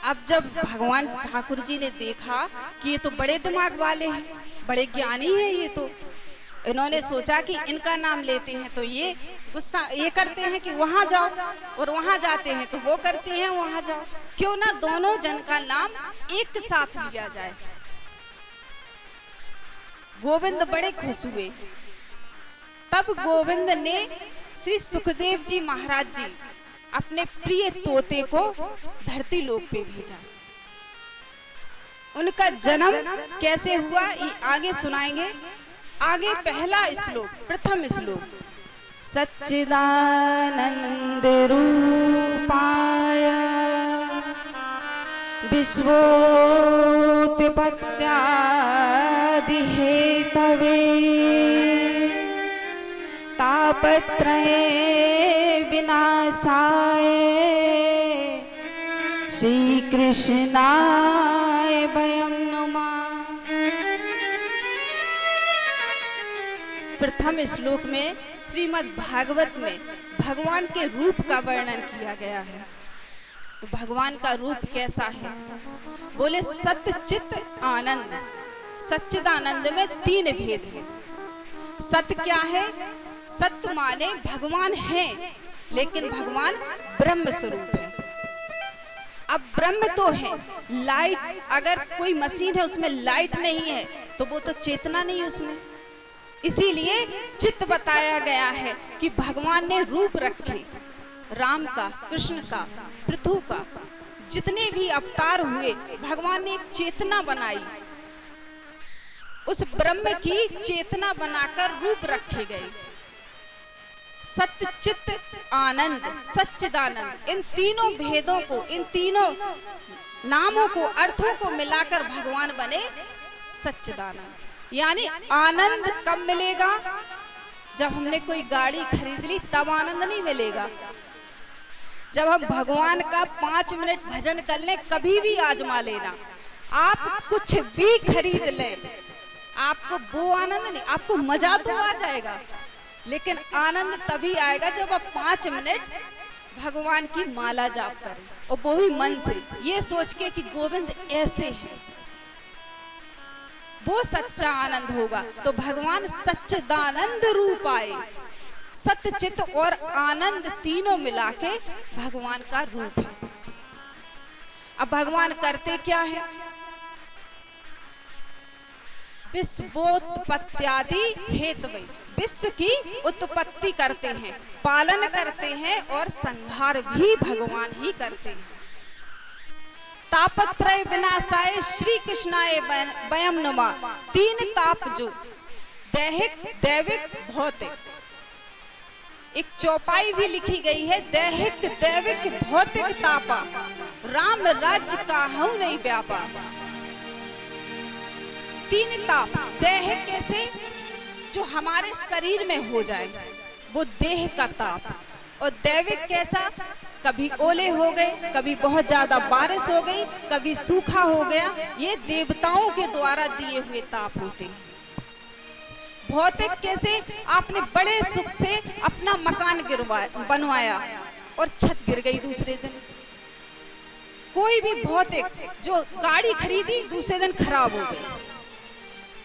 अब जब भगवान ठाकुर जी ने देखा कि ये तो बड़े दिमाग वाले हैं, बड़े ज्ञानी हैं, ये तो इन्होंने सोचा कि इनका नाम लेते हैं तो ये गुस्सा ये करते हैं कि वहां जाओ, और वहां जाते हैं तो वो करते हैं वहां जाओ, क्यों ना दोनों जन का नाम एक साथ लिया जाए। गोविंद बड़े खुश हुए। तब गोविंद ने श्री सुखदेव जी महाराज जी अपने प्रिय तोते को धरती लोक पे भेजा। उनका जन्म कैसे हुआ ये आगे सुनाएंगे। आगे पहला श्लोक, प्रथम श्लोक, सच्चिदानंद रूपाय विश्वोत्पत्त्यादि हेतवे तापत्रय विनाशाय श्री कृष्णाय वयं नमः। प्रथम श्लोक में श्रीमद् भागवत में भगवान के रूप का वर्णन किया गया है। तो भगवान का रूप कैसा है? बोले सत्य चित्त आनंद। सच्चिदानंद में तीन भेद हैं। सत्य क्या है? सत्य माने भगवान हैं, लेकिन भगवान ब्रह्म स्वरूप है। अब ब्रह्म तो है, लाइट, अगर कोई मशीन है उसमें लाइट नहीं है तो वो तो चेतना नहीं उसमें। इसीलिए चित्त बताया गया है कि भगवान ने रूप रखे, राम का, कृष्ण का, पृथु का, जितने भी अवतार हुए भगवान ने एक चेतना बनाई, उस ब्रह्म की चेतना बनाकर रूप रखे गए। सत्य चित्त आनंद, सच्चिदानंद, इन तीनों भेदों को, इन तीनों नामों को, अर्थों को मिलाकर भगवान बने सच्चिदानंद। यानी आनंद कब मिलेगा? जब हमने कोई गाड़ी खरीद ली तब आनंद नहीं मिलेगा। जब हम भगवान का 5 मिनट भजन कर लें, कभी भी आजमा लेना, आप कुछ भी खरीद लें, आपको वो आनंद नहीं, आपको मजा तो आ जाएगा, लेकिन आनंद तभी आएगा जब आप 5 मिनट भगवान की माला जाप करें, और वो भी मन से, ये सोच के कि गोविंद ऐसे हैं, वो सच्चा आनंद होगा। तो भगवान सच्चिदानंद रूप आए, सत्य चित्त और आनंद तीनों मिला के भगवान का रूप है। अब भगवान करते क्या है? विश्वोत्पत्त्यादि हेतवे, विश्व की उत्पत्ति करते हैं, पालन करते हैं और संहार भी भगवान ही करते हैं। तापत्रय विनाशाय श्री कृष्णाय वयं नमः। 3 ताप जो दैहिक, दैविक, भौतिक, एक चौपाई भी लिखी गई है, दैहिक, दैविक, भौतिक तापा राम राज्य काहू नहीं व्यापा। 3 ताप, दैहिक कैसे? जो हमारे शरीर में हो जाए वो देह का ताप, और दैविक कैसा? कभी ओले हो गए, कभी बहुत ज्यादा बारिश हो गई, कभी सूखा हो गया, ये देवताओं के द्वारा दिए हुए ताप होते हैं। भौतिक कैसे? आपने बड़े सुख से अपना मकान बनवाया और छत गिर गई दूसरे दिन। कोई भी भौतिक, जो गाड़ी खरीदी दूसरे दिन खराब हो गई,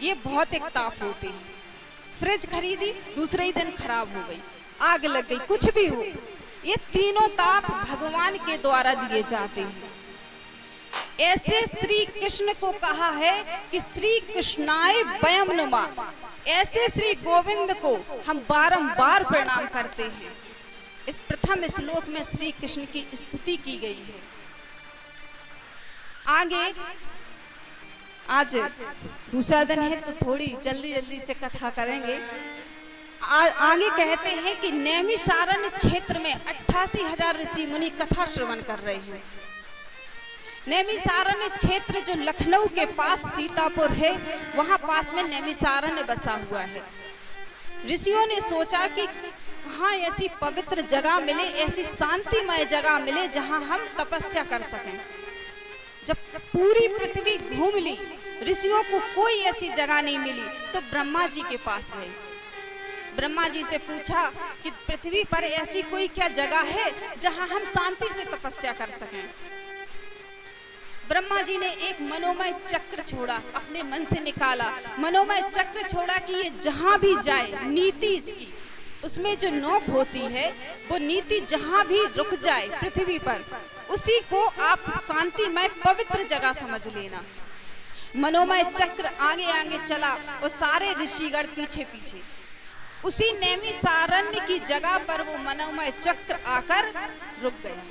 ये भौतिक ताप होते हैं। फ्रिज खरीदी दूसरे ही दिन खराब हो गई, आग लग गई, कुछ भी हो, ये तीनों ताप भगवान के द्वारा दिए जाते हैं। ऐसे श्री कृष्ण को कहा है कि श्री कृष्णाय वयं नमः। ऐसे श्री गोविंद को हम बारंबार प्रणाम करते हैं। इस प्रथम श्लोक में श्री कृष्ण की स्तुति की गई है। आगे, आज दूसरा दिन है तो थोड़ी जल्दी जल्दी से कथा करेंगे। आगे कहते हैं कि नैमिषारण्य क्षेत्र में 88,000 ऋषि मुनि कथा श्रवण कर रहे हैं। नैमिषारण्य क्षेत्र जो लखनऊ के पास सीतापुर है, वहां पास में नैमिषारण्य बसा हुआ है। ऋषियों ने सोचा कि कहाँ ऐसी पवित्र जगह मिले, ऐसी शांतिमय जगह मिले जहां हम तपस्या कर सकें। जब पूरी पृथ्वी घूम ली, ऋषियों को कोई ऐसी जगह नहीं मिली, तो ब्रह्मा जी के पास गए। ब्रह्मा जी से पूछा कि पृथ्वी पर ऐसी कोई क्या जगह है जहां हम शांति से तपस्या कर सकें। ब्रह्मा जी ने एक मनोमय चक्र छोड़ा, अपने मन से निकाला, मनोमय चक्र छोड़ा कि ये जहां भी जाए, नीति इसकी, उसमें जो नोक होती है वो नीति जहां भी रुक जाए पृथ्वी पर, उसी को आप शांतिमय पवित्र जगह समझ लेना। मनोमय चक्र आगे आगे चला और सारे ऋषिगण पीछे पीछे। उसी नैमिषारण्य की जगह पर वो मनोमय चक्र आकर रुक गया।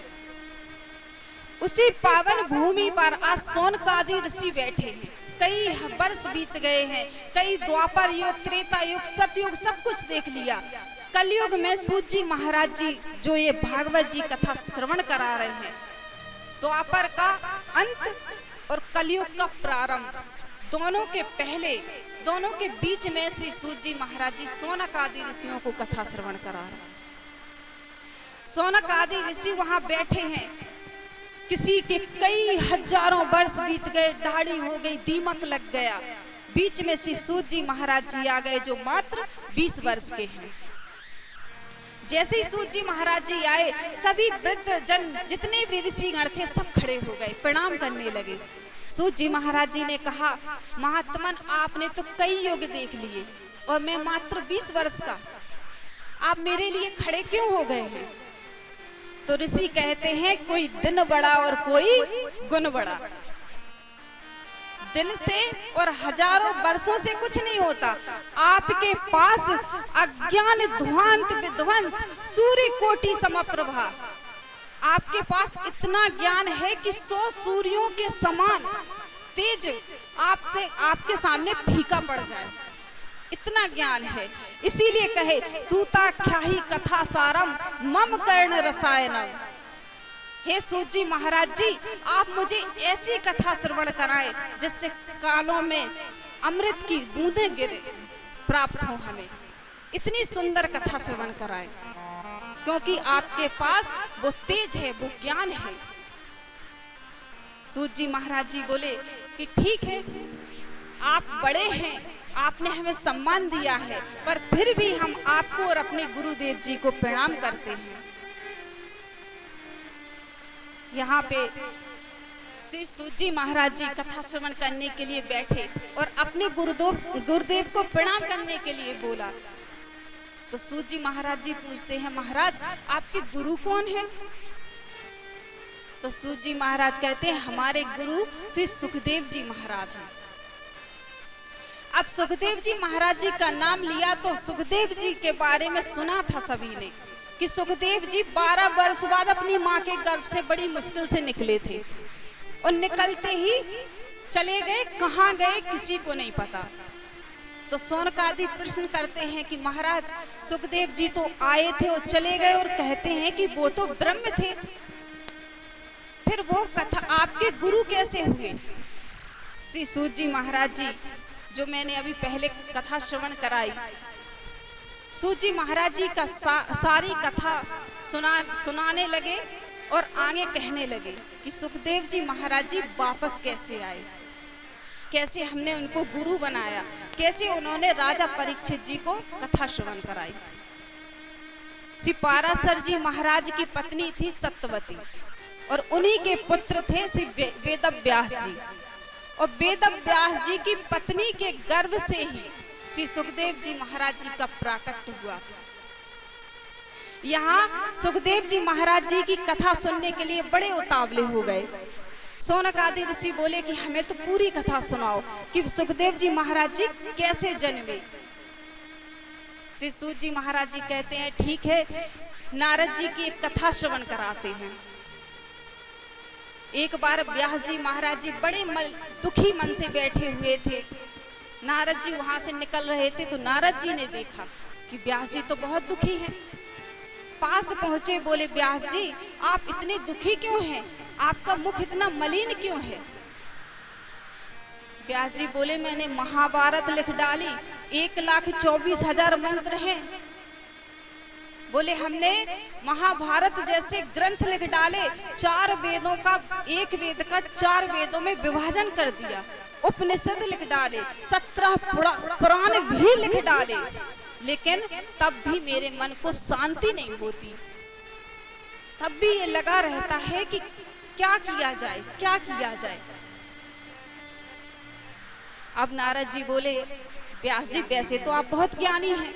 उसी पावन भूमि पर आज शौनकादि ऋषि बैठे हैं। कई वर्ष बीत गए हैं, कई द्वापर युग, त्रेता युग, सतयुग सब कुछ देख लिया। कलयुग में सूत जी महाराज जी जो ये भागवत जी कथा श्रवण करा रहे हैं, द्वापर का अंत और कलयुग का प्रारंभ, दोनों के पहले, दोनों के बीच में श्री सूत जी महाराज जी शौनक आदि ऋषियों को कथा श्रवण करा रहे हैं। शौनक आदि ऋषि वहां बैठे हैं। किसी के कई हजारों वर्ष बीत गए, दाढ़ी हो गई, दीमक लग गया। बीच में श्री सूत जी महाराज जी आ गए जो मात्र 20 वर्ष के हैं। जैसे ही सूत जी महाराज जी आए, सभी वृद्ध जन जितने भी ऋषिगण थे सब खड़े हो गए, प्रणाम करने लगे। सूत जी महाराज जी ने कहा, महात्मन आपने तो कई युग देख लिए और मैं मात्र 20 वर्ष का, आप मेरे लिए खड़े क्यों हो गए हैं? तो ऋषि कहते हैं, कोई दिन बड़ा और कोई गुण बड़ा। दिन से और हजारों वर्षों से कुछ नहीं होता। आपके पास अज्ञान ध्वांत विध्वंस सूर्य कोटि समप्रभा, आपके पास इतना ज्ञान है कि 100 सूर्यों के समान तेज आपसे आपके सामने फीका पड़ जाए, इतना ज्ञान है। इसीलिए कहे सूताख्याहि कथा सारम मम कर्ण रसायनम। हे सूत जी महाराज जी, आप मुझे ऐसी कथा श्रवण कराएं जिससे कानों में अमृत की बूंदें गिरे प्राप्त हो हमें। इतनी सुंदर कथा श्रवण कराएं, क्योंकि आपके पास वो तेज है, वो ज्ञान है। सूत जी महाराज जी बोले कि ठीक है, आप बड़े हैं, आपने हमें सम्मान दिया है, पर फिर भी हम आपको और अपने गुरुदेव जी को प्रणाम करते हैं। यहाँ पे श्री सूत जी महाराज जी कथा श्रवण करने के लिए बैठे और अपने गुरुदेव को प्रणाम करने के लिए बोला। तो सूत जी महाराज जी पूछते हैं, महाराज आपके गुरु कौन है? तो सूत जी महाराज कहते हैं, हमारे गुरु श्री सुखदेव जी महाराज हैं। अब सुखदेव जी महाराज जी का नाम लिया तो सुखदेव जी के बारे में सुना था सभी ने कि सुखदेव जी 12 वर्ष बाद अपनी माँ के गर्भ से बड़ी मुश्किल से निकले थे और निकलते ही चले गए, कहाँ गए किसी को नहीं पता। तो शौनकादि प्रश्न करते हैं कि महाराज सुखदेव जी तो आए थे और चले गए और कहते हैं कि वो तो ब्रह्म थे, फिर वो कथा आपके गुरु कैसे हुए? श्री सूत जी महाराज जी जो मैंने अभी पहले कथा श्रवण कराई, सूत जी महाराज जी का सारी कथा सुनाने लगे और आगे कहने लगे कि सुखदेव जी महाराज जी वापस कैसे आए, कैसे हमने उनको गुरु बनाया, कैसे उन्होंने राजा परीक्षित जी को कथा श्रवण कराई। श्री पाराशर जी महाराज की पत्नी थी सत्यवती और उन्हीं के पुत्र थे श्री वेदव्यास जी, और वेदव्यास जी की पत्नी के गर्भ से ही श्री सुखदेव जी महाराज जी का प्राकट्य हुआ। यहाँ सुखदेव जी महाराज जी की कथा सुनने के लिए बड़े उतावले हो गए। शौनकादि ऋषि बोले कि हमें तो पूरी कथा सुनाओ कि सुखदेव जी महाराज जी कैसे जन्मे। श्री सूत जी महाराज जी कहते हैं, ठीक है, नारद जी की एक कथा श्रवण कराते हैं। एक बार व्यास जी महाराज जी बड़े दुखी मन से बैठे हुए थे। नारद जी वहां से निकल रहे थे तो नारद जी ने देखा कि व्यास जी तो बहुत दुखी हैं। पास पहुंचे, बोले व्यास जी आप इतने दुखी क्यों हैं, आपका मुख इतना मलिन क्यों है? व्यास जी बोले, मैंने महाभारत लिख डाली, 1,24,000 मंत्र हैं। बोले हमने महाभारत जैसे ग्रंथ लिख डाले, 4 वेदों का, एक वेद का 4 वेदों में विभाजन कर दिया, उपनिषद लिख डाले, 17 पुराण भी लिख डाले, लेकिन तब भी मेरे मन को शांति नहीं होती। तब भी ये लगा रहता है कि क्या किया जाए, क्या किया जाए। अब नारद जी बोले, व्यास जी वैसे तो आप बहुत ज्ञानी हैं,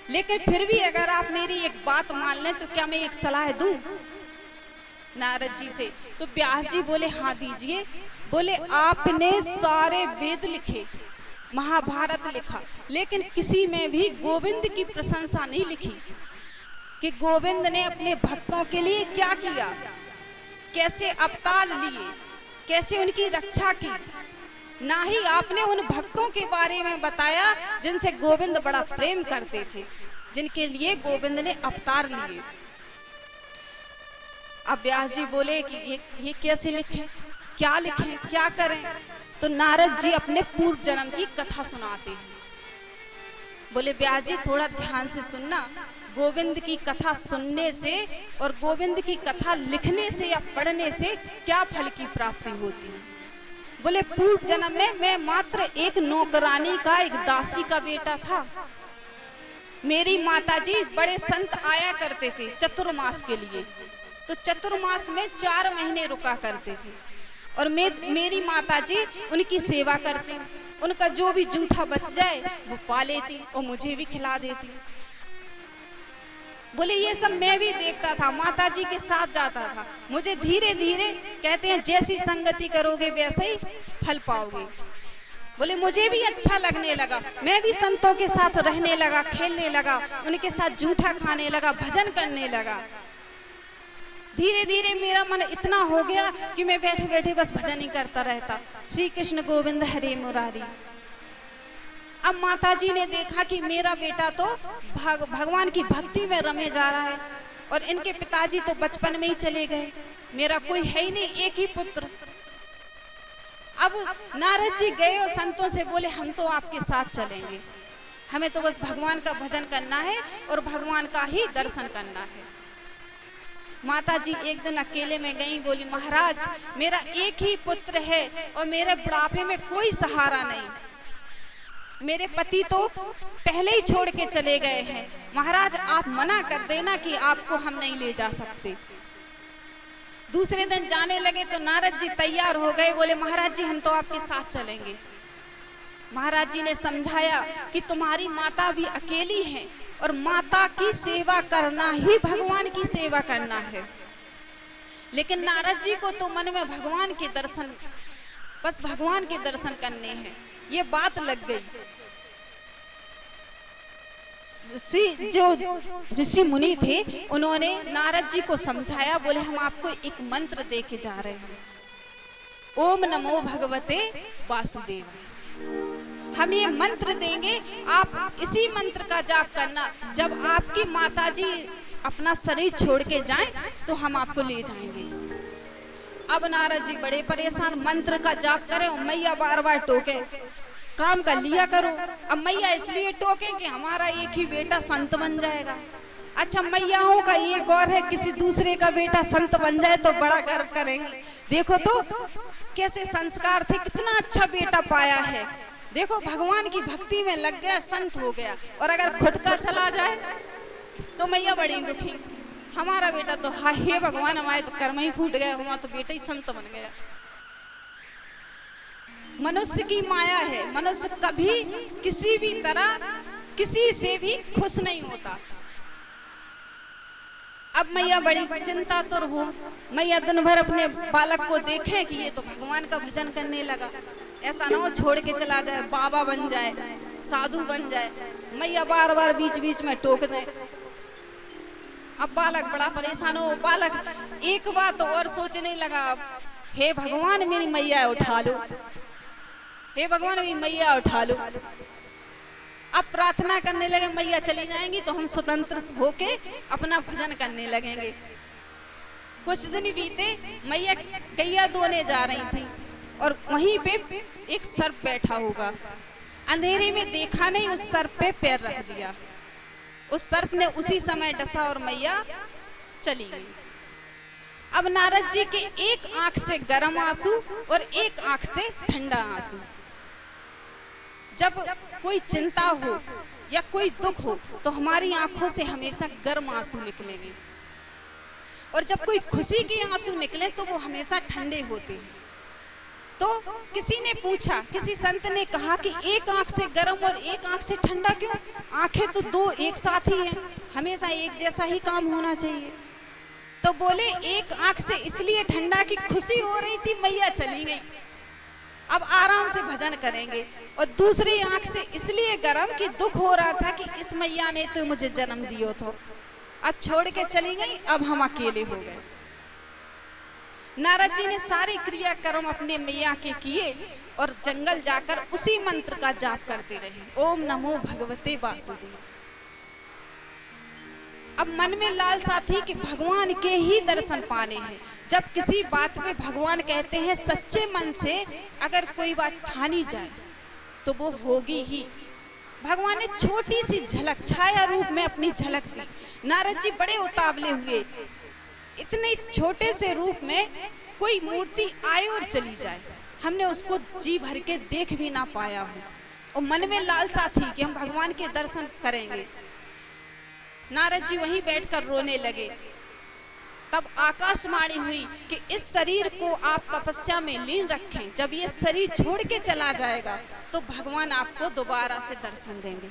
लेकिन फिर भी अगर आप मेरी एक बात मान लें तो क्या मैं एक सलाह दूं नारद जी से। तो व्यास जी बोले, हाँ दीजिए। बोले, आपने सारे वेद लिखे, महाभारत लिखा, लेकिन किसी में भी गोविंद की प्रशंसा नहीं लिखी कि गोविंद ने अपने भक्तों के लिए क्या किया, कैसे अवतार लिए, कैसे उनकी रक्षा की। ना ही आपने उन भक्तों के बारे में बताया जिनसे गोविंद बड़ा प्रेम करते थे, जिनके लिए गोविंद ने अवतार लिए। अब व्यास जी बोले कि ये कैसे लिखें, क्या लिखें, क्या करें। तो नारद जी अपने पूर्व जन्म की कथा सुनाते हैं। बोले, व्यास जी थोड़ा ध्यान से सुनना, गोविंद की कथा सुनने से और गोविंद की कथा लिखने से या पढ़ने से क्या फल की प्राप्ति होती है। बोले, पूर्व जन्म में मैं मात्र एक नौकरानी का, एक दासी का बेटा था। मेरी माताजी बड़े संत आया करते थे चतुर्मास के लिए, तो चतुर्मास में 4 महीने रुका करते थे और मेरी माताजी उनकी सेवा करती, उनका जो भी जूठा बच जाए वो पा लेती और मुझे भी खिला देती। बोले, ये सब मैं भी देखता था, माताजी के साथ जाता था। मुझे धीरे धीरे, कहते हैं जैसी संगति करोगे वैसे ही फल पाओगे। बोले, मुझे भी अच्छा लगने लगा, मैं भी संतों के साथ रहने लगा, खेलने लगा, उनके साथ जूठा खाने लगा, भजन करने लगा। धीरे धीरे मेरा मन इतना हो गया कि मैं बैठे बैठे बस भजन ही करता रहता, श्री कृष्ण गोविंद हरे मुरारी। अब माताजी ने देखा कि मेरा बेटा तो भगवान की भक्ति में रमे जा रहा है और इनके पिताजी तो बचपन में ही चले गए, मेरा कोई है ही नहीं, एक ही पुत्र। अब नारद जी गए और संतों से बोले, हम तो आपके साथ चलेंगे, हमें तो बस भगवान का भजन करना है और भगवान का ही दर्शन करना है। माता जी एक दिन अकेले में गई, बोली, महाराज मेरा एक ही पुत्र है और मेरे बुढ़ापे में कोई सहारा नहीं, मेरे पति तो पहले ही छोड़ के चले गए हैं, महाराज आप मना कर देना कि आपको हम नहीं ले जा सकते। दूसरे दिन जाने लगे तो नारद जी तैयार हो गए, बोले, महाराज जी हम तो आपके साथ चलेंगे। महाराज जी ने समझाया कि तुम्हारी माता भी अकेली है और माता की सेवा करना ही भगवान की सेवा करना है। लेकिन नारद जी को तो मन में भगवान के दर्शन, बस भगवान के दर्शन करने हैं, ये बात लग गई। जो ऋषि मुनि थे उन्होंने नारद जी को समझाया, बोले हम आपको एक मंत्र दे के जा रहे हैं, ओम नमो भगवते वासुदेव। हम ये मंत्र देंगे, आप इसी मंत्र का जाप करना, जब आपकी माताजी अपना शरीर छोड़ के जाएं तो हम आपको ले जाएंगे। अब नारद जी बड़े परेशान, मंत्र का जाप करें और मैया बार बार टोके, काम कर लिया करो। अब मैया इसलिए टोके कि हमारा एक ही बेटा संत बन जाएगा। अच्छा, मैयाओं का ये गौर है, किसी दूसरे का बेटा संत बन जाए तो बड़ा गर्व करेंगे, देखो तो कैसे संस्कार थे, कितना अच्छा बेटा पाया है, देखो भगवान की भक्ति में लग गया, संत हो गया। और अगर खुद का चला जाए तो मैया बड़ी दुखी, हमारा बेटा तो हे भगवान हमारे तो कर्म ही फूट गया, हमारा तो बेटा ही संत बन गया। मनुष्य की माया है, मनुष्य कभी किसी भी तरह किसी से भी खुश नहीं होता। अब मैया बड़ी चिंतातुर हो, मैया दिन भर अपने बालक को देखे कि ये तो भगवान का भजन करने लगा, ऐसा ना हो छोड़ के चला जाए, बाबा बन जाए, साधु बन जाए। मैया बार बार बीच बीच में टोक दे। अब बालक बड़ा परेशान हो, बालक एक बात और सोचने लगा, हे भगवान मेरी मैया उठा लो, हे भगवान मेरी मैया उठा लो। अब प्रार्थना करने लगे, मैया चली जाएंगी तो हम स्वतंत्र होके अपना भजन करने लगेंगे। कुछ दिन बीते, मैया गैया धोने जा रही थी और वहीं पे एक सर्प बैठा होगा, अंधेरे में देखा नहीं, उस सर्प पे पैर रख दिया, उस सर्प ने उसी समय डसा और मैया चली गई। अब नारद जी के एक आंख से गर्म आंसू और एक आंख से ठंडा आंसू। जब कोई चिंता हो या कोई दुख हो तो हमारी आंखों से हमेशा गर्म आंसू निकलेंगे। और जब कोई खुशी के आंसू निकले तो वो हमेशा ठंडे होते हैं। तो किसी ने पूछा, किसी संत ने कहा कि एक आंख से गर्म और एक आंख से ठंडा क्यों? आंखें तो दो एक साथ ही हैं, हमेशा एक जैसा ही काम होना चाहिए। तो बोले एक आंख से इसलिए ठंडा कि खुशी हो रही थी, मैया चली गई, अब आराम से भजन करेंगे। और दूसरी आंख से इसलिए गर्म कि दुख हो रहा था कि इस मैया ने तो मुझे जन्म दियो था, अब छोड़ के चली गई, अब हम अकेले हो गए। नारद जी ने सारे क्रियाक्रम अपने मैया के किए और जंगल जाकर उसी मंत्र का जाप करते रहे, ओम नमो भगवते वासुदेव। अब मन में लालसा थी कि भगवान के ही दर्शन पाने हैं। जब किसी बात पे भगवान कहते हैं सच्चे मन से अगर कोई बात ठानी जाए तो वो होगी ही। भगवान ने छोटी सी झलक छाया रूप में अपनी झलक दी। नारद जी बड़े उतावले हुए, इतने छोटे से रूप में कोई मूर्ति आए और चली जाए, हमने उसको जी भर के देख भी ना पाया हो, और मन में लालसा थी कि हम भगवान के दर्शन करेंगे। नारद जी वहीं बैठकर रोने लगे। तब आकाशवाणी हुई कि इस शरीर को आप तपस्या में लीन रखें, जब ये शरीर छोड़ के चला जाएगा तो भगवान आपको दोबारा से दर्शन देंगे।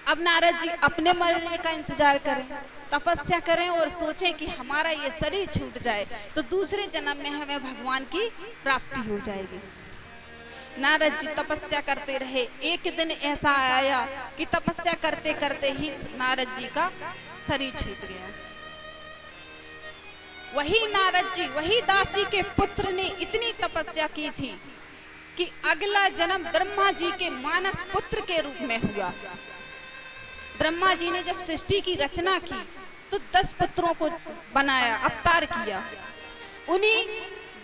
अब नारद जी अपने मरने का इंतजार करें, तपस्या करें और सोचें कि हमारा ये शरीर छूट जाए तो दूसरे जन्म में हमें भगवान की प्राप्ति हो जाएगी। नारद जी तपस्या करते रहे। एक दिन ऐसा आया कि तपस्या करते करते ही नारद जी का शरीर छूट गया। वही नारद जी, वही दासी के पुत्र ने इतनी तपस्या की थी कि अगला जन्म ब्रह्मा जी के मानस पुत्र के रूप में हुआ। ब्रह्मा जी ने जब सृष्टि की रचना की तो 10 पुत्रों को बनाया, अवतार किया। उन्हीं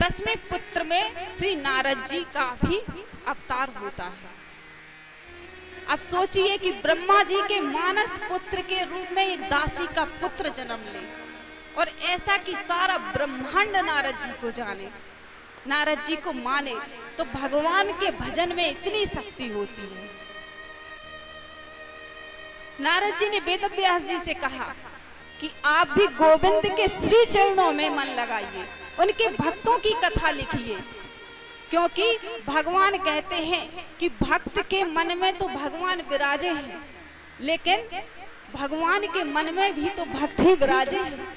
10वें पुत्र में श्री नारद जी का भी अवतार होता है। अब सोचिए कि ब्रह्मा जी के मानस पुत्र के रूप में एक दासी का पुत्र जन्म ले, और ऐसा कि सारा ब्रह्मांड नारद जी को जाने, नारद जी को माने, तो भगवान के भजन में इतनी शक्ति होती है। नारद जी ने वेद व्यास जी से कहा कि आप भी गोविंद के श्री चरणों में मन लगाइए, उनके भक्तों की कथा लिखिए, क्योंकि भगवान कहते हैं कि भक्त के मन में तो भगवान विराजे हैं, लेकिन भगवान के मन में भी तो भक्त ही विराजे हैं।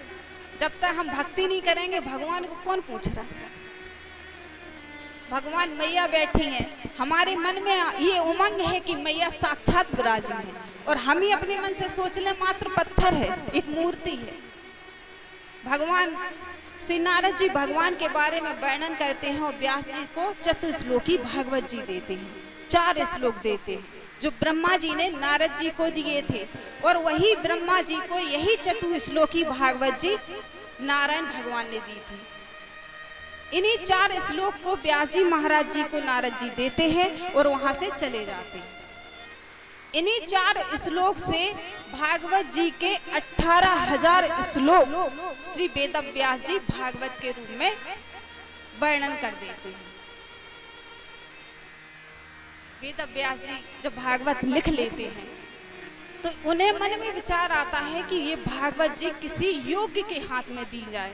जब तक हम भक्ति नहीं करेंगे भगवान को कौन पूछ रहा है? भगवान मैया बैठी हैं, हमारे मन में ये उमंग है कि मैया साक्षात विराजी है, और हम ही अपने मन से सोच लें मात्र पत्थर है, एक मूर्ति है। भगवान श्री नारद जी भगवान के बारे में वर्णन करते हैं और व्यास जी को चतुश्लोकी भागवत जी देते हैं, 4 श्लोक देते हैं जो ब्रह्मा जी ने नारद जी को दिए थे, और वही ब्रह्मा जी को यही चतुश्लोकी भागवत जी नारायण भगवान ने दी थी। इन्हीं 4 श्लोक को व्यास जी महाराज जी को नारद जी देते हैं और वहां से चले जाते हैं। इन्हीं 4 श्लोक से भागवत जी के 18,000 श्लोक श्री वेद व्यास जी भागवत के रूप में वर्णन कर देते हैं। वेद व्यास जी जब भागवत लिख लेते हैं तो उन्हें मन में विचार आता है कि ये भागवत जी किसी योग्य के हाथ में दी जाए,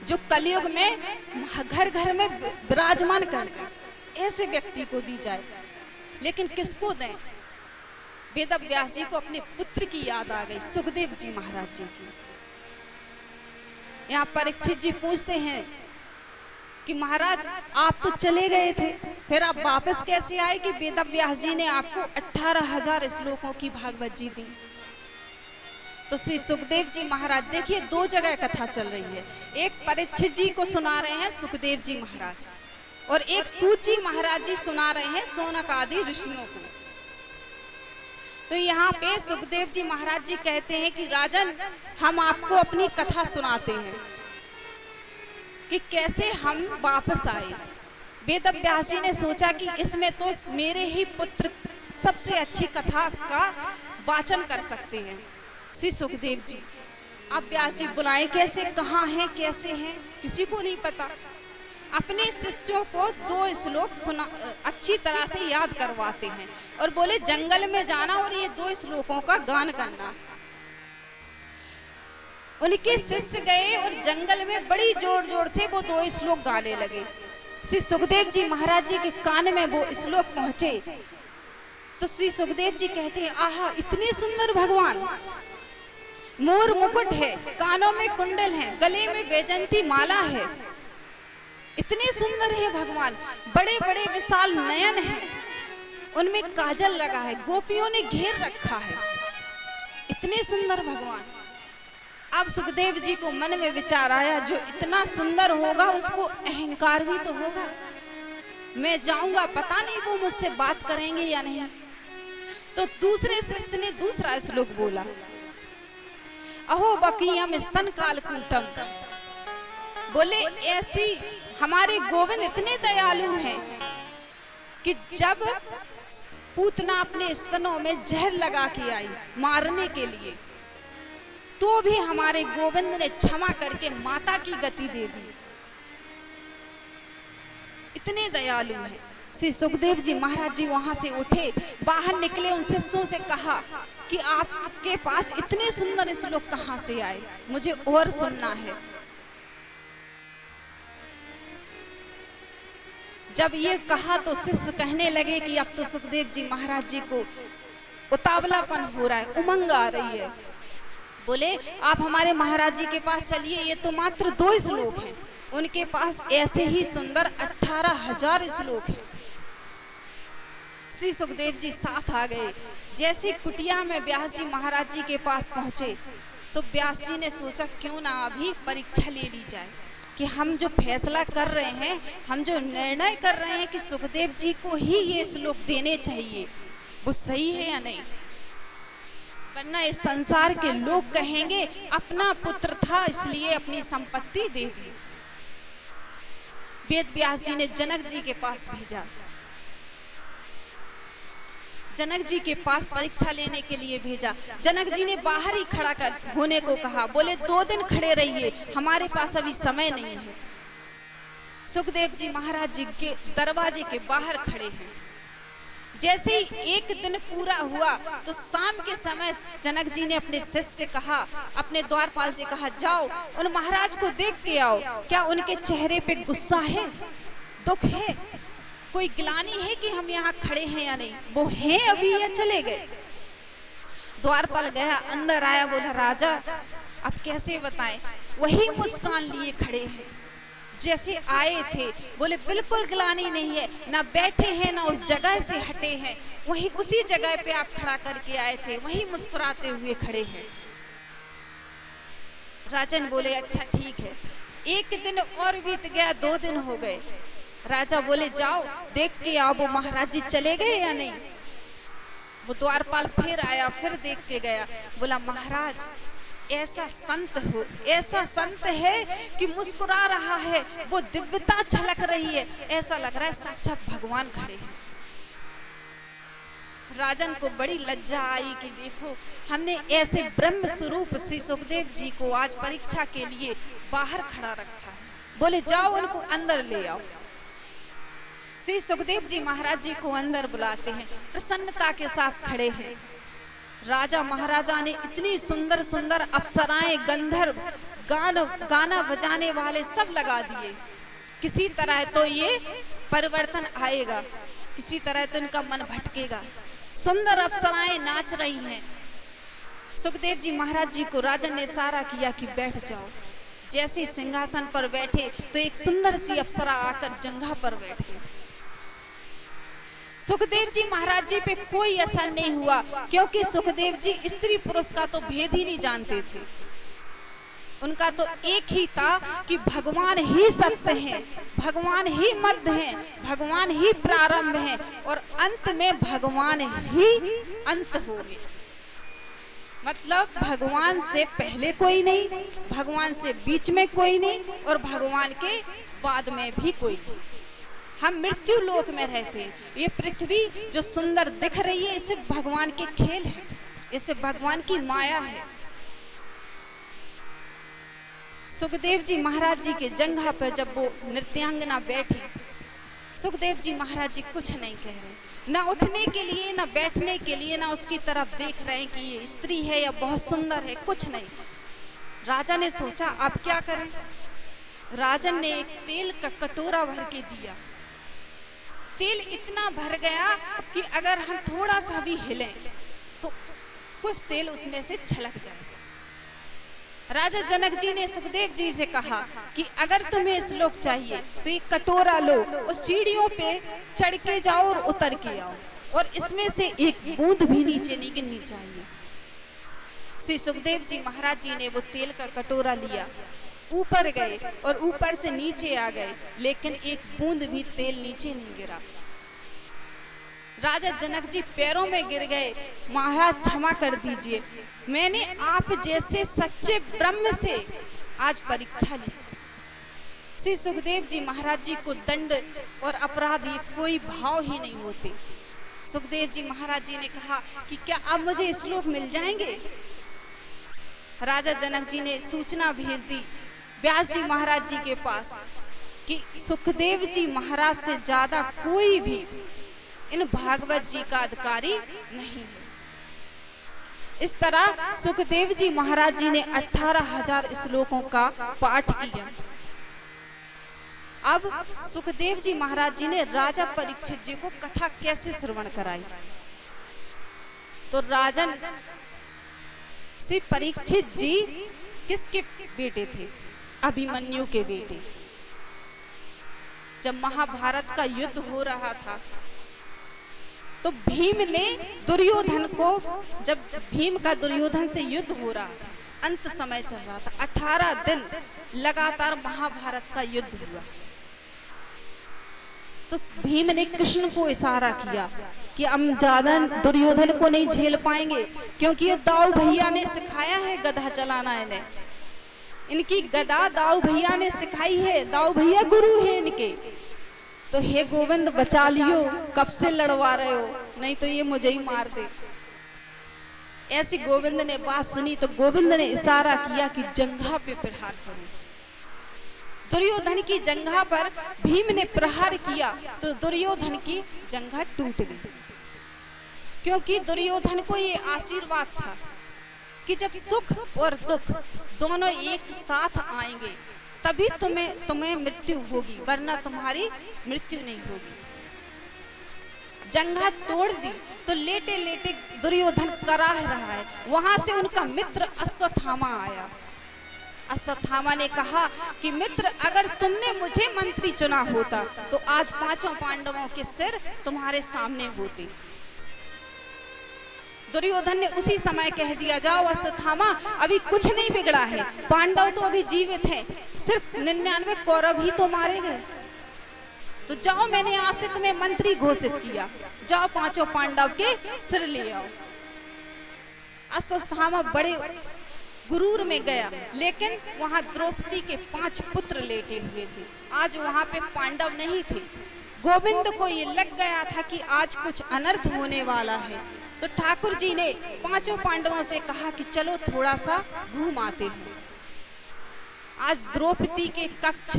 जो कलयुग में घर घर में विराजमान कर दे, ऐसे व्यक्ति को दी जाए। लेकिन किसको दें? वेद व्यास जी को अपने पुत्र की याद आ गई, सुखदेव जी महाराज जी की। यहाँ परीक्षित जी पूछते हैं कि महाराज आप तो चले गए थे, फिर आप वापस कैसे आए कि वेद व्यास जी ने आपको 18,000 श्लोकों की भागवत जी दी? तो श्री सुखदेव जी महाराज, देखिए 2 जगह कथा चल रही है, एक परीक्षित जी को सुना रहे हैं सुखदेव जी महाराज, और एक सूत जी महाराज जी सुना रहे हैं शौनक आदि ऋषियों को। तो यहाँ पे सुखदेव जी महाराज जी कहते हैं कि राजन, हम आपको अपनी कथा सुनाते हैं कि कैसे हम वापस आए। वेद व्यास जी ने सोचा कि इसमें तो मेरे ही पुत्र सबसे अच्छी कथा का वाचन कर सकते हैं, श्री सुखदेव जी। अब व्यास जी बुलाए कैसे, कहाँ हैं, कैसे हैं, किसी को नहीं पता। अपने शिष्यों को 2 श्लोक सुना अच्छी तरह से याद करवाते हैं और बोले जंगल में जाना और ये 2 श्लोकों का गान करना। उनके शिष्य गए और जंगल में बड़ी जोर जोर से वो 2 श्लोक गाने लगे। श्री सुखदेव जी महाराज जी के कान में वो श्लोक पहुंचे तो श्री सुखदेव जी कहते हैं, आहा, इतने सुंदर भगवान, मोर मुकुट है, कानों में कुंडल है, गले में वैजंती माला है, इतने सुंदर है भगवान, बड़े बड़े विशाल नयन हैं, उनमें काजल लगा है, गोपियों ने घेर रखा है, इतने सुंदर भगवान। अब सुखदेव जी को मन में विचार आया, जो इतना सुंदर होगा उसको अहंकार भी तो होगा, मैं जाऊंगा, पता नहीं वो मुझसे बात करेंगे या नहीं। तो दूसरे शिष्य ने दूसरा श्लोक बोला, अहो बकीयम स्तन कालकूटम, बोले ऐसी हमारे गोविंद इतने दयालु हैं कि जब पूतना अपने स्तनों में जहर लगा के आई मारने के लिए, तो भी हमारे गोविंद ने क्षमा करके माता की गति दे दी, इतने दयालु हैं। श्री सुखदेव जी महाराज जी वहां से उठे, बाहर निकले, उन शिष्यों से कहा कि आपके पास इतने सुंदर श्लोक कहां से आए, मुझे और सुनना है। जब ये कहा तो शिष्य कहने लगे कि अब तो सुखदेव जी महाराज जी को उतावलापन हो रहा है, उमंग आ रही है। बोले आप हमारे महाराज जी के पास चलिए, ये तो मात्र 2 श्लोक हैं, उनके पास ऐसे ही सुंदर 18,000 श्लोक हैं। श्री सुखदेव जी साथ आ गए। जैसे कुटिया में व्यास जी महाराज जी के पास पहुंचे तो व्यास जी ने सोचा क्यों ना अभी परीक्षा ले ली जाए कि हम जो फैसला कर रहे हैं, हम जो निर्णय कर रहे हैं कि सुखदेव जी को ही ये श्लोक देने चाहिए, वो सही है या नहीं, वरना इस संसार के लोग कहेंगे अपना पुत्र था इसलिए अपनी संपत्ति दे दी। वेद व्यास जी ने जनक जी के पास भेजा, जनक जी के पास परीक्षा लेने के लिए भेजा। जनक जी ने बाहर ही खड़ा कर होने को कहा, बोले 2 दिन खड़े रहिए, हमारे पास अभी समय नहीं है। सुखदेव जी महाराज जी के दरवाजे के बाहर खड़े हैं। जैसे ही 1 दिन पूरा हुआ तो शाम के समय जनक जी ने अपने शिष्य से कहा, अपने द्वारपाल से कहा, जाओ उन महाराज को देख के आओ, क्या उनके चेहरे पे गुस्सा है, दुख है, कोई ग्लानि है कि हम यहाँ खड़े हैं या नहीं, वो हैं अभी या चले गए। द्वारपाल गया, अंदर आया, बोला राजा अब कैसे बताएं, वही मुस्कान लिए खड़े हैं जैसे आए थे। बोले बिल्कुल ग्लानि नहीं है, ना बैठे हैं ना उस जगह से हटे हैं, वही उसी जगह पे आप खड़ा करके आए थे, वही मुस्कुराते हुए खड़े हैं। राजन बोले अच्छा ठीक है। 1 दिन और बीत गया, 2 दिन हो गए। राजा बोले जाओ देख के आओ वो महाराज जी चले गए या नहीं। वो द्वारपाल फिर आया, फिर देख के गया, बोला महाराज ऐसा संत है कि मुस्कुरा रहा है, वो दिव्यता झलक रही है, ऐसा लग रहा है साक्षात भगवान खड़े हैं। राजन को बड़ी लज्जा आई कि देखो हमने ऐसे ब्रह्म स्वरूप श्री सुखदेव जी को आज परीक्षा के लिए बाहर खड़ा रखा है। बोले जाओ उनको अंदर ले आओ। श्री सुखदेव जी महाराज जी को अंदर बुलाते हैं, प्रसन्नता के साथ खड़े हैं। राजा महाराजा ने इतनी सुंदर सुंदर अप्सराएं, गंधर्व, गाना बजाने वाले सब लगा दिए। किसी तरह तो ये परिवर्तन आएगा, किसी तरह तो इनका मन भटकेगा। सुंदर अप्सराएं नाच रही हैं। सुखदेव जी महाराज जी को राजन ने इशारा किया कि बैठ जाओ। जैसे सिंहासन पर बैठे तो एक सुंदर सी अप्सरा आकर जंघा पर बैठे। सुखदेव जी महाराज जी पे कोई असर नहीं हुआ, क्योंकि सुखदेव जी स्त्री पुरुष का तो भेद ही नहीं जानते थे। उनका तो एक ही था कि भगवान ही सत्य है, भगवान ही मध्य है, भगवान ही प्रारंभ है और अंत में भगवान ही अंत होंगे। मतलब भगवान से पहले कोई नहीं, भगवान से बीच में कोई नहीं और भगवान के बाद में भी कोई नहीं। हम मृत्यु लोक में रहते हैं। ये पृथ्वी जो सुंदर दिख रही है, इसे भगवान के खेल है, इसे भगवान की माया है। सुखदेव जी महाराज जी के जंघा पर जब वो नृत्यांगना बैठी, सुखदेव जी महाराज जी कुछ नहीं कह रहे, ना उठने के लिए ना बैठने के लिए, ना उसकी तरफ देख रहे हैं कि ये स्त्री है या बहुत सुंदर है, कुछ नहीं। राजा ने सोचा अब क्या करें। राजन ने एक तेल का कटोरा भर के दिया। तेल इतना भर गया कि अगर हम थोड़ा सा भी हिलें तो कुछ तेल उसमें से छलक जाए। राजा जनक जी ने सुखदेव जी से कहा कि अगर तुम्हें श्लोक चाहिए तो एक कटोरा लो और सीढ़ियों पे चढ़ के जाओ और उतर के आओ, और इसमें से एक बूंद भी नीचे नहीं गिरनी चाहिए। श्री सुखदेव जी महाराज जी ने वो तेल का कटोरा लिया, ऊपर गए और ऊपर से नीचे आ गए, लेकिन एक बूंद भी तेल नीचे नहीं गिरा। राजा जनक जी पैरों में गिर गए, महाराज क्षमा कर दीजिए, मैंने आप जैसे सच्चे ब्रह्म से आज परीक्षा ली। श्री सुखदेव जी महाराज जी को दंड और अपराध ये कोई भाव ही नहीं होते। सुखदेव जी महाराज जी ने कहा कि क्या अब मुझे श्लोक मिल जाएंगे। राजा जनक जी ने सूचना भेज दी व्यास जी महाराज जी के पास कि सुखदेव जी महाराज से ज्यादा कोई भी इन भागवत जी का अधिकारी नहीं है। इस तरह सुखदेव जी महाराज जी ने 18,000 श्लोकों का पाठ किया। अब सुखदेव जी महाराज जी ने राजा परीक्षित जी को कथा कैसे श्रवण कराई। तो राजन श्री परीक्षित जी किसके बेटे थे? अभिमन्यु के बेटे। जब महाभारत का युद्ध हो रहा था तो भीम ने दुर्योधन को, जब भीम का दुर्योधन से युद्ध हो रहा था, अंत समय चल रहा था, 18 दिन लगातार महाभारत का युद्ध हुआ। तो भीम ने कृष्ण को इशारा किया कि हम ज्यादा दुर्योधन को नहीं झेल पाएंगे, क्योंकि ये दाऊ भैया ने सिखाया है गदा चलाना, इन्हें इनकी गदा दाऊ भैया ने सिखाई है, दाऊ भैया गुरु है इनके। तो हे गोविंद बचा लियो, कब से लड़वा रहे हो, नहीं तो ये मुझे ही मार दे। ऐसी गोविंद ने बात सुनी तो गोविंद ने इशारा किया कि जंघा पे प्रहार करो। दुर्योधन की जंघा पर भीम ने प्रहार किया तो दुर्योधन की जंघा टूट गई, क्योंकि दुर्योधन को ये आशीर्वाद था कि जब सुख और दुख दोनों एक साथ आएंगे तभी तुम्हें मृत्यु होगी, वरना तुम्हारी मृत्यु नहीं होगी। जंघा तोड़ दी तो लेटे लेटे दुर्योधन कराह रहा है। वहां से उनका मित्र अश्वत्थामा आया। अश्वत्थामा ने कहा कि मित्र, अगर तुमने मुझे मंत्री चुना होता तो आज 5 पांडवों के सिर तुम्हारे सामने होते। दुर्योधन ने उसी समय कह दिया, जाओ अश्वत्थामा, अभी कुछ नहीं बिगड़ा है, पांडव तो अभी जीवित हैं, सिर्फ 99 कौरव ही तो मारे गए। तो जाओ, मैंने आज से तुम्हें मंत्री घोषित किया, जाओ 5 पांडव के सिर ले आओ। अश्वत्थामा बड़े गुरूर में गया, लेकिन वहां द्रौपदी के 5 पुत्र लेटे हुए थे। आज वहां पे पांडव नहीं थे। गोविंद को ये लग गया था कि आज कुछ अनर्थ होने वाला है, तो ठाकुर जी ने 5 पांडवों से कहा कि चलो थोड़ा सा घूम आते हैं। आज द्रौपदी के कक्ष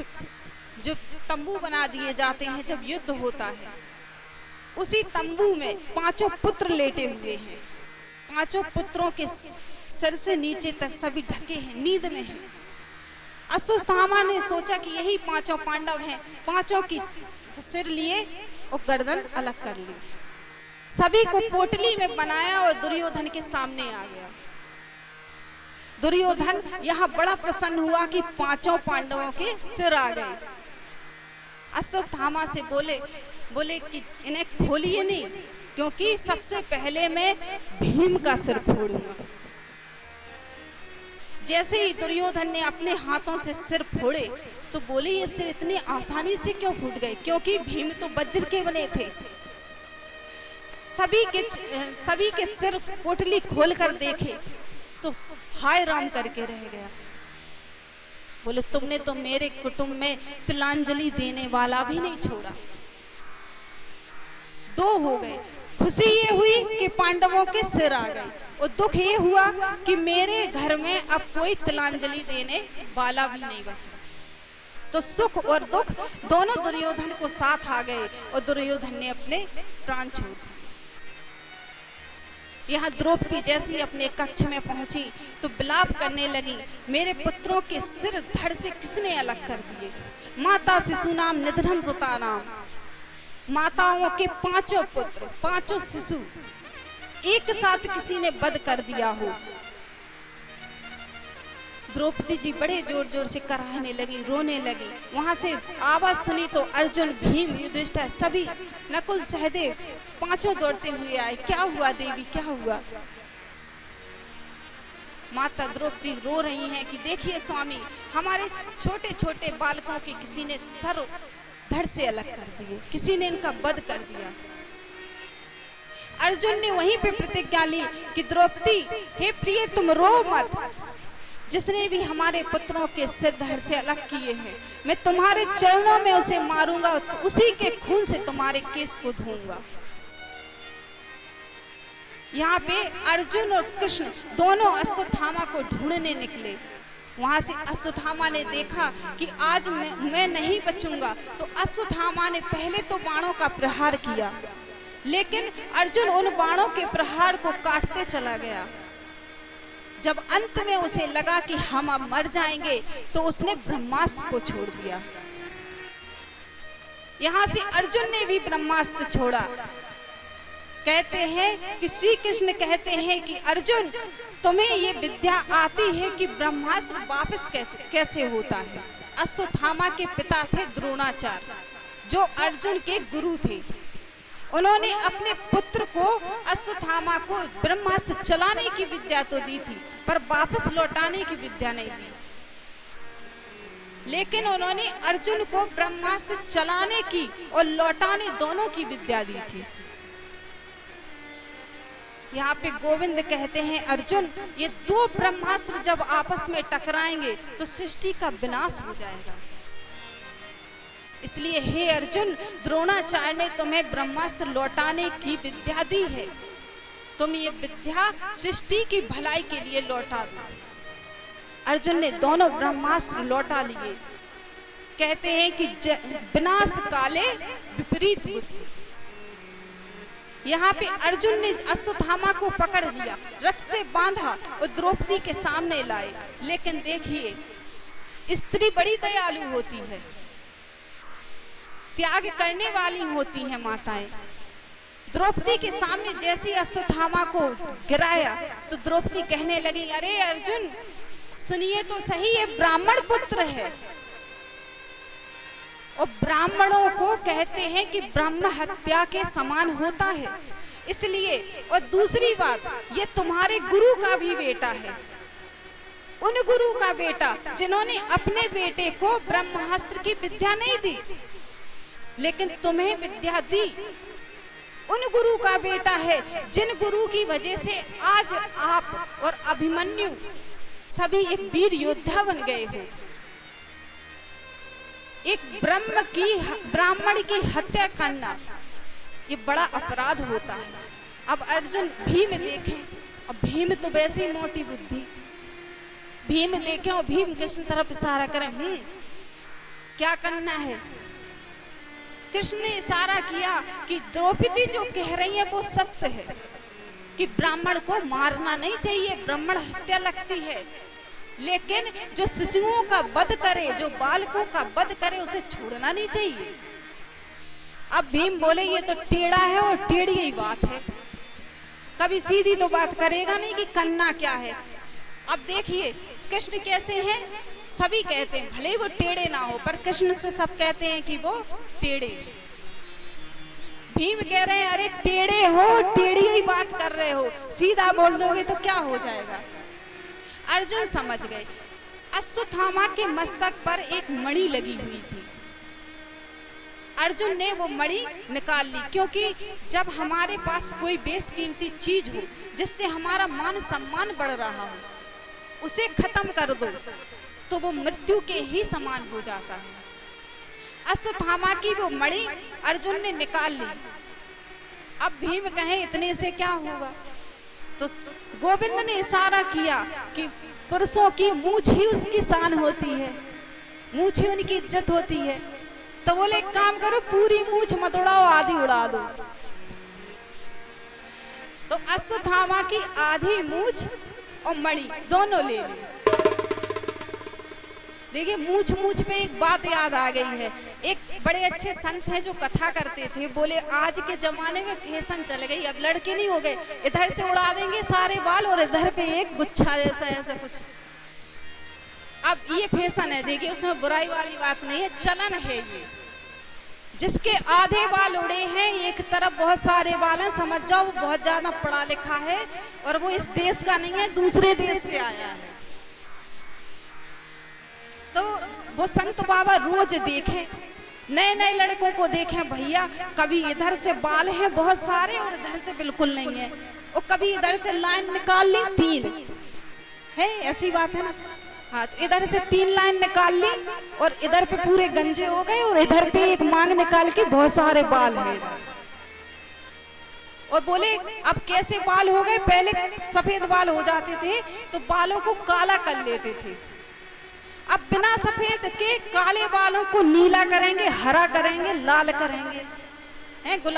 जो तंबू बना दिए जाते हैं जब युद्ध होता है, उसी तंबू में 5 पुत्र लेटे हुए हैं। 5 पुत्रों के सिर से नीचे तक सभी ढके हैं, नींद में हैं। अश्वत्थामा ने सोचा कि यही 5 पांडव हैं, 5 की सिर लिए और गर्दन अलग कर ली, सभी को पोटली में बनाया और दुर्योधन के सामने आ गया। दुर्योधन यहाँ बड़ा प्रसन्न हुआ कि 5 पांडवों के सिर आ गए। अश्वत्थामा से बोले कि इन्हें खोलिए नहीं, क्योंकि सबसे पहले मैं भीम का सिर फोड़ूंगा। जैसे ही दुर्योधन ने अपने हाथों से सिर फोड़े तो बोले, ये सिर इतनी आसानी से क्यों फूट गए, क्योंकि भीम तो वज्र के बने थे। सभी के सिर पोटली खोलकर देखे तो हाय राम करके रह गया। बोले, तुमने तो मेरे कुटुंब में तिलांजलि देने वाला भी नहीं छोड़ा। 2 हो गए। खुशी ये हुई कि पांडवों के सिर आ गए, और दुख ये हुआ कि मेरे घर में अब कोई तिलांजलि देने वाला भी नहीं बचा। तो सुख और दुख दोनों दुर्योधन को साथ आ गए और दुर्योधन ने अपने प्राण छोड़ दिए। यहाँ द्रौपदी जैसे ही अपने कक्ष में पहुंची तो विलाप करने लगी, मेरे पुत्रों के सिर धड़ से किसने अलग कर दिए। माता शिशु नाम निधनम सुता नाम, माताओं के 5 पुत्र 5 शिशु एक साथ किसी ने वध कर दिया हो। द्रौपदी जी बड़े जोर जोर से कराहने लगी, रोने लगी। वहां से आवाज सुनी तो अर्जुन, भीम, युधिष्ठिर सभी, नकुल, सहदेव 5 दौड़ते हुए आए। क्या हुआ देवी, क्या हुआ। माता द्रौपदी रो रही हैं कि देखिए स्वामी, हमारे छोटे छोटे बालकों के किसी ने सर धड़ से अलग कर दिए, किसी ने इनका वध कर दिया। अर्जुन ने वहीं पे प्रतिज्ञा ली कि द्रौपदी, हे प्रिय, तुम रो मत। जिसने भी हमारे पुत्रों के सिर धड़ से अलग किए हैं, मैं तुम्हारे चरणों में उसे मारूंगा, उसी के खून से तुम्हारे केस को धोऊंगा। यहाँ पे अर्जुन और कृष्ण दोनों अश्वत्थामा को ढूंढने निकले। वहां से अश्वत्थामा ने देखा कि आज मैं नहीं बचूंगा, तो अश्वत्थामा ने पहले तो बाणों का प्रहार किया, लेकिन अर्जुन उन बाणों के प्रहार को काटते चला गया। जब अंत में उसे लगा कि हम अब मर जाएंगे, तो उसने ब्रह्मास्त्र को छोड़ दिया। यहां से अर्जुन ने भी ब्रह्मास्त्र छोड़ा। कहते हैं कि श्री कृष्ण कहते हैं कि अर्जुन, तुम्हें ये विद्या आती है कि ब्रह्मास्त्र वापस कैसे होता है। अश्वत्थामा के पिता थे द्रोणाचार्य, जो अर्जुन के गुरु थे। उन्होंने अपने पुत्र को, अश्वत्थामा को, ब्रह्मास्त्र चलाने की विद्या तो दी थी, पर वापस लौटाने की विद्या नहीं दी। लेकिन उन्होंने अर्जुन को ब्रह्मास्त्र चलाने की और लौटाने दोनों की विद्या दी थी। यहाँ पे गोविंद कहते हैं, अर्जुन, ये 2 ब्रह्मास्त्र जब आपस में टकराएंगे तो सृष्टि का विनाश हो जाएगा। इसलिए हे अर्जुन, द्रोणाचार्य ने तुम्हें ब्रह्मास्त्र लौटाने की विद्या दी है, तुम ये विद्या सृष्टि की भलाई के लिए लौटा दो। अर्जुन ने दोनों ब्रह्मास्त्र लौटा लिए। कहते हैं कि विनाश काले विपरीत बुद्धि। यहाँ पे अर्जुन ने अश्वत्थामा को पकड़ लिया, रथ से बांधा और द्रौपदी के सामने लाए। लेकिन देखिए, स्त्री बड़ी दयालु होती है, त्याग करने वाली होती हैं माताएं। द्रौपदी के सामने जैसे अश्वत्थामा को गिराया तो द्रौपदी कहने लगी, अरे अर्जुन, सुनिए तो सही, ये ब्राह्मण पुत्र है। और ब्राह्मणों को कहते हैं कि ब्रह्म हत्या के समान होता है। इसलिए, और दूसरी बात, ये तुम्हारे गुरु का भी बेटा है, उन गुरु का बेटा जिन्होंने अपने बेटे को ब्रह्मास्त्र की विद्या नहीं दी, लेकिन तुम्हें विद्या दी। उन गुरु का बेटा है जिन गुरु की वजह से आज आप और अभिमन्यु सभी एक वीर योद्धा बन गए हो। एक ब्राह्मण की हत्या करना ये बड़ा अपराध होता है। अब अर्जुन भीम देखें, और भीम तो वैसे ही मोटी बुद्धि, भीम देखें और भीम कृष्ण तरफ इशारा करें, क्या करना है। कृष्ण ने इशारा किया कि द्रौपदी जो कह रही है वो सत्य है, कि ब्राह्मण को मारना नहीं चाहिए, ब्राह्मण हत्या लगती है, लेकिन जो शिशुओं का वध करे, जो बालकों का वध करे, उसे छोड़ना नहीं चाहिए। अब भीम बोले, ये तो टेढ़ा है और टेढ़ी ही बात है, कभी सीधी तो बात करेगा नहीं कि करना क्या है। अब देखिए कृष्ण कैसे हैं, सभी कहते हैं भले वो टेढ़े ना हो, पर कृष्ण से सब कहते हैं कि वो टेढ़े। भीम कह रहे हैं, अरे टेढ़े हो, टेढ़ी ही बात कर रहे हो, सीधा बोल दोगे तो क्या हो जाएगा। अर्जुन समझ गए। अश्वत्थामा के मस्तक पर एक मणि लगी हुई थी। अर्जुन ने वो मणि निकाल ली, क्योंकि जब हमारे पास कोई बेशकीमती चीज हो जिससे हमारा मान सम्मान बढ़ रहा हो, उसे खत्म कर दो तो वो मृत्यु के ही समान हो जाता है। अश्वत्थामा की वो मणि अर्जुन ने निकाल ली। अब भीम कहे इतने से क्या होगा, तो गोविंद ने इशारा किया कि पुरुषों की मूछ ही उसकी शान होती है, मूछ ही उनकी इज्जत होती है। तो बोले एक काम करो, पूरी मूछ मत उड़ाओ, आधी उड़ा दो। तो अश्वत्थामा की आधी मूछ और मणि दोनों ले ली। देखिए मूछ मूछ पे एक बात याद आ गई है। एक बड़े अच्छे संत हैं जो कथा करते थे, बोले आज के जमाने में फैशन चल गई, अब लड़के नहीं हो गए, इधर से उड़ा देंगे सारे बाल और इधर पे एक गुच्छा जैसा ऐसा कुछ। अब ये फैशन है, देखिए उसमें बुराई वाली बात नहीं है, चलन है ये। जिसके आधे बाल उड़े हैं, एक तरफ बहुत सारे बाल हैं, समझ जाओ वो बहुत ज्यादा पढ़ा लिखा है और वो इस देश का नहीं है, दूसरे देश से आया है। तो वो संत बाबा रोज देखें, नए नए लड़कों को देखें, भैया कभी इधर से बाल हैं बहुत सारे और इधर से बिल्कुल नहीं है, और कभी इधर से लाइन निकाल ली 3 है, ऐसी बात है ना। हाँ, तो इधर से 3 लाइन निकाल ली और इधर पे पूरे गंजे हो गए और इधर पे एक मांग निकाल के बहुत सारे बाल हैं इधर। और बोले अब कैसे बाल हो गए, पहले सफेद बाल हो जाते थे तो बालों को काला कर लेते थे, अब बिना सफेद के काले बालों को नीला करेंगे, हरा करेंगे, लाल करेंगे, हैं गुलाब